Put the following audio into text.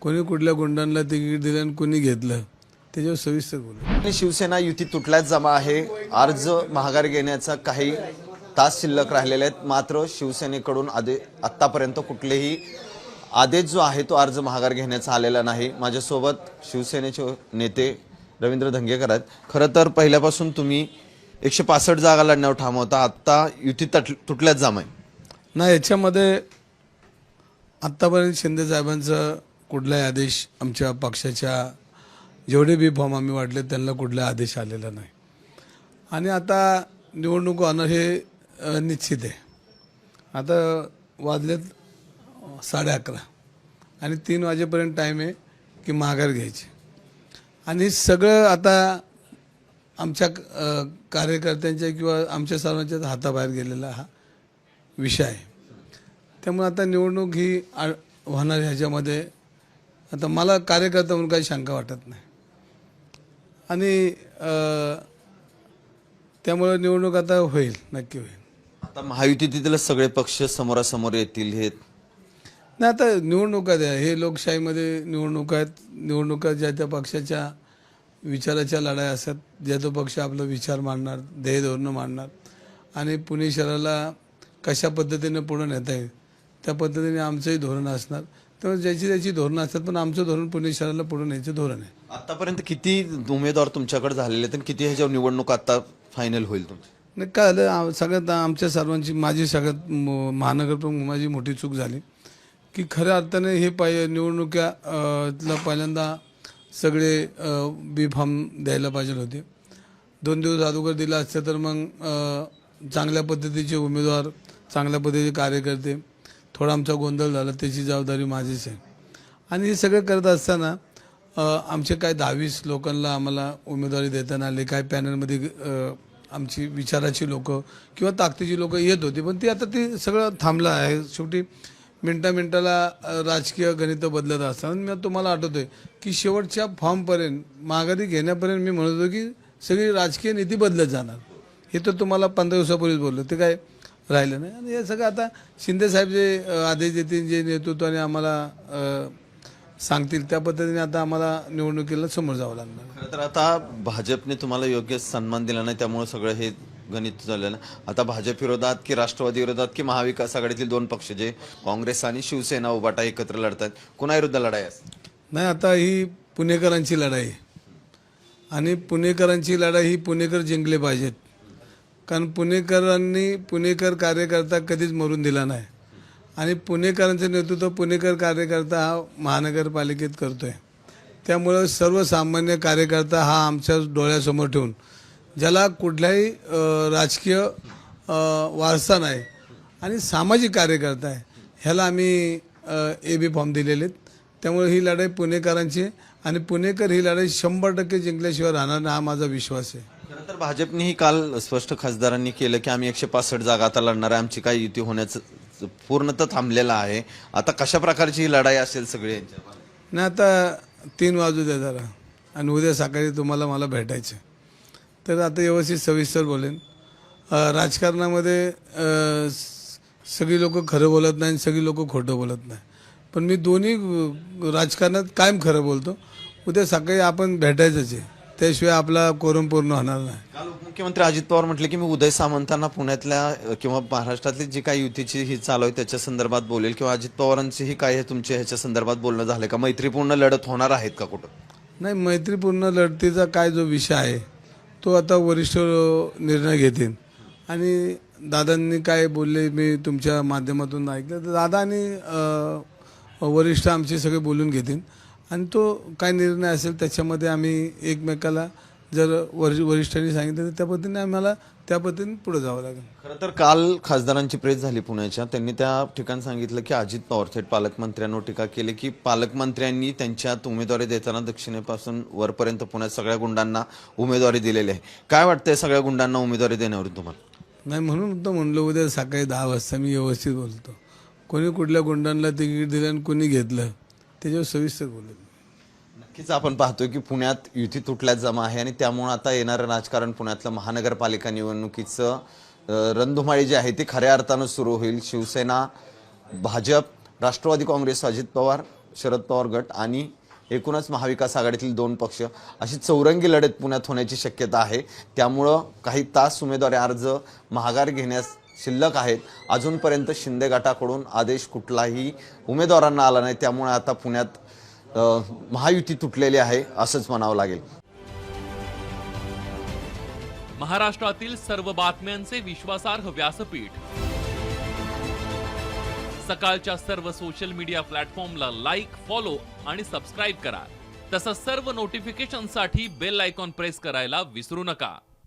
कोणी कुठल्या गुंडांना तिकीट दिलं आणि कोणी घेतलं त्याच्यावर सविस्तर बोलू. आणि शिवसेना युती तुटल्याच जमा आहे. अर्ज माघारी घेण्याचा काही तास शिल्लक राहिलेले आहेत. मात्र शिवसेनेकडून आतापर्यंत कुठलेही आदेश जो आहे तो अर्ज माघार घेण्याचा आलेला नाही. माझ्यासोबत शिवसेनेचे नेते रवींद्र धंगेकर आहेत. खरं तर पहिल्यापासून तुम्ही 165 जागा लढण्यावर ठाम होता. आता युती तुटल्याच जमा आहे. नाही, याच्यामध्ये आत्तापर्यंत शिंदे साहेबांचा कुठलाही आदेश आमच्या पक्षाच्या जेवढे बी फॉर्म आम्ही वाटले त्यांना कुठलाही आदेश आलेला नाही. आणि आता निवडणूक होणं हे निश्चित आहे. आता वाजलेत 11:30 आणि 3 वाजेपर्यंत टाईम आहे की माघार घ्यायची. आणि सगळं आता आमच्या कार्यकर्त्यांच्या किंवा आमच्या सर्वांच्याच हाताबाहेर गेलेला हा विषय आहे. त्यामुळे आता निवडणूक ही होणार ह्याच्यामध्ये आता मला कार्यकर्ता म्हणून काही शंका वाटत नाही. आणि त्यामुळे निवडणूक आता होईल, नक्की होईल. आता महायुतीतील सगळे पक्ष समोरासमोर येतील हे नाही, आता निवडणुका द्या, हे लोकशाहीमध्ये निवडणुका आहेत. निवडणुका ज्या त्या पक्षाच्या विचाराच्या लढाई असतात. ज्या तो पक्ष आपला विचार मांडणार, ध्येय धोरणं मांडणार आणि पुणे शहराला कशा पद्धतीने पुढे नेता येईल त्या पद्धतीने आमचंही धोरण असणार. त्यामुळे ज्याची त्याची धोरणं असतात, पण आमचं धोरण पुणे शहराला पुढे न्यायचं धोरण आहे. आतापर्यंत किती उमेदवार तुमच्याकडे झालेले आहेत आणि किती ह्याच्यावर निवडणूक आता फायनल होईल तुमची? नाही, काय झालं, सगळ्यात आमच्या सर्वांची माझी सगळ्यात महानगरप्रमुख माझी मोठी चूक झाली की खऱ्या अर्थाने हे निवडणुकीला पहिल्यांदा सगळे बी फॉर्म द्यायला पाहिजे होते. 2 दिवस अगोदर दिला असतं तर मग चांगल्या पद्धतीचे उमेदवार, चांगल्या पद्धतीचे कार्यकर्ते, थोडा आमचा गोंधळ झाला त्याची जबाबदारी माझीच आहे. आणि हे सगळं करत असताना आमचे काय 22 लोकांना आम्हाला उमेदवारी देताना आले. काय पॅनलमध्ये आमची विचाराची लोक किंवा ताकदीची लोक येत होती, पण ती आता ते सगळं थांबलं आहे. शेवटी मिनटाला राजकीय गणित बदलत असतात. मी तुम्हाला आठवतोय की शेवटच्या फॉर्मपर्यंत माघारी घेण्यापर्यंत मी म्हणत होतो की सगळी राजकीय नीती बदलत जाणार. हे तर तुम्हाला 15 दिवसापूर्वीच बोललो, ते काय राहिलं नाही. आणि हे सगळं आता शिंदे साहेब जे आदेश देतील, जे नेतृत्वाने आम्हाला सांगतील त्या पद्धतीने आता आम्हाला निवडणुकीला समोर जावं लागणार. खरं तर आता भाजपने तुम्हाला योग्य सन्मान दिला नाही, त्यामुळे सगळं हे गणित झालेलं. आता भाजप विरोधात की राष्ट्रवादी विरोधात की महाविकास आघाडीतील 2 पक्ष जे काँग्रेस आणि शिवसेना उभाटा एकत्र लढतात, कुणाविरुद्ध लढाई असते? नाही, आता ही पुणेकरांची लढाई आहे. आणि पुणेकरांची लढाई ही पुणेकर जिंकले पाहिजेत. कारण पुणेकर कार्यकर्ता कधीच मरून दिला नाही. आणि पुणेकरांचं नेतृत्व पुणेकर कार्यकर्ता हा महानगरपालिकेत करतोय. त्यामुळं सर्वसामान्य कार्यकर्ता हा आमच्या डोळ्यासमोर ठेवून, ज्याला कुठलाही राजकीय वारसा नाही आणि सामाजिक कार्यकर्ता आहे, ह्याला आम्ही AB फॉर्म दिलेले आहेत. त्यामुळे ही लढाई पुणेकरांची आणि पुणेकर ही लढाई 100% जिंकल्याशिवाय राहणार नाही, हा माझा विश्वास आहे. खरं तर भाजपनेही काल स्पष्ट खासदारांनी केलं की आम्ही 165 जागा आता लढणार आहे, आमची काही युती होण्याचं पूर्णतः थांबलेलं आहे. आता कशा प्रकारची ही लढाई असेल सगळे यांच्या? नाही, आता 3 वाजू द्या जरा आणि उद्या सकाळी तुम्हाला मला भेटायचं. तर आता व्यवस्थित सविस्तर बोलेन. राजकारणामध्ये सगळी लोक खरं बोलत नाही, सगळी लोक खोटं बोलत नाही. पण मी दोन्ही राजकारणात कायम खरं बोलतो. उद्या सकाळी आपण भेटायचंच आहे, त्याशिवाय आपला कोरम पूर्ण होणार नाही. काल उपमुख्यमंत्री अजित पवार म्हटले की मी उदय सामंतांना पुण्यातल्या किंवा महाराष्ट्रातली जी काही युतीची ही चालू आहे त्याच्या संदर्भात बोलेल, किंवा अजित पवारांचीही काय हे तुमच्या ह्याच्या संदर्भात बोलणं झालं का? मैत्रीपूर्ण लढत होणार आहेत का कुठं? नाही, मैत्रीपूर्ण लढतीचा काय जो विषय आहे तो आता वरिष्ठ निर्णय घेतील. आणि दादांनी काय बोलले मी तुमच्या माध्यमातून ऐकलं, तर दादा आणि वरिष्ठ आमचे सगळे बोलून घेतील आणि तो काय निर्णय असेल त्याच्यामध्ये आम्ही एकमेकाला जर वरिष्ठांनी सांगितलं तर त्या पद्धतीने आम्हाला त्या पद्धतीने पुढे जावं लागेल. खरं तर काल खासदारांची प्रेस झाली पुण्याच्या, त्यांनी त्या ठिकाणी सांगितलं की अजित पवार थेट पालकमंत्र्यांवर टीका केली की पालकमंत्र्यांनी त्यांच्यात उमेदवारी देताना दक्षिणेपासून वरपर्यंत पुण्यात सगळ्या गुंडांना उमेदवारी दिलेली आहे. काय वाटतंय सगळ्या गुंडांना उमेदवारी देण्यावर तुम्हाला? नाही, म्हणून तर म्हणलं उद्या सकाळी 10 वाजता मी व्यवस्थित बोलतो. कोणी कुठल्या गुंडांना तिकीट दिलं आणि कोणी घेतलं त्याच्यावर सविस्तर बोलतो. नक्कीच आपण पाहतोय की पुण्यात युती तुटल्याच जमा आहे आणि त्यामुळे आता येणारं राजकारण पुण्यातलं महानगरपालिका निवडणुकीचं रणधुमाळी जी आहे ती खऱ्या अर्थानं सुरू होईल. शिवसेना, भाजप, राष्ट्रवादी काँग्रेस, अजित पवार, शरद पवार गट आणि एकूणच महाविकास आघाडीतील 2 पक्ष अशी चौरंगी लढत पुण्यात होण्याची शक्यता आहे. त्यामुळं काही तास उमेदवारी अर्ज माघार घेण्यास शिल्लक आहेत. अजूनपर्यंत शिंदे गटाकडून आदेश कुठलाही उमेदवारांना आला नाही. त्यामुळे आता पुण्यात महायुती तुटलेली आहे असंच म्हणावं लागेल. महाराष्ट्रातील सर्व बातम्यांचे विश्वासार्ह व्यासपीठ, सकाळच्या सर्व सोशल मीडिया प्लॅटफॉर्मला लाईक, फॉलो आणि सबस्क्राईब करा. तसंच सर्व नोटिफिकेशनसाठी बेल आयकॉन प्रेस करायला विसरू नका.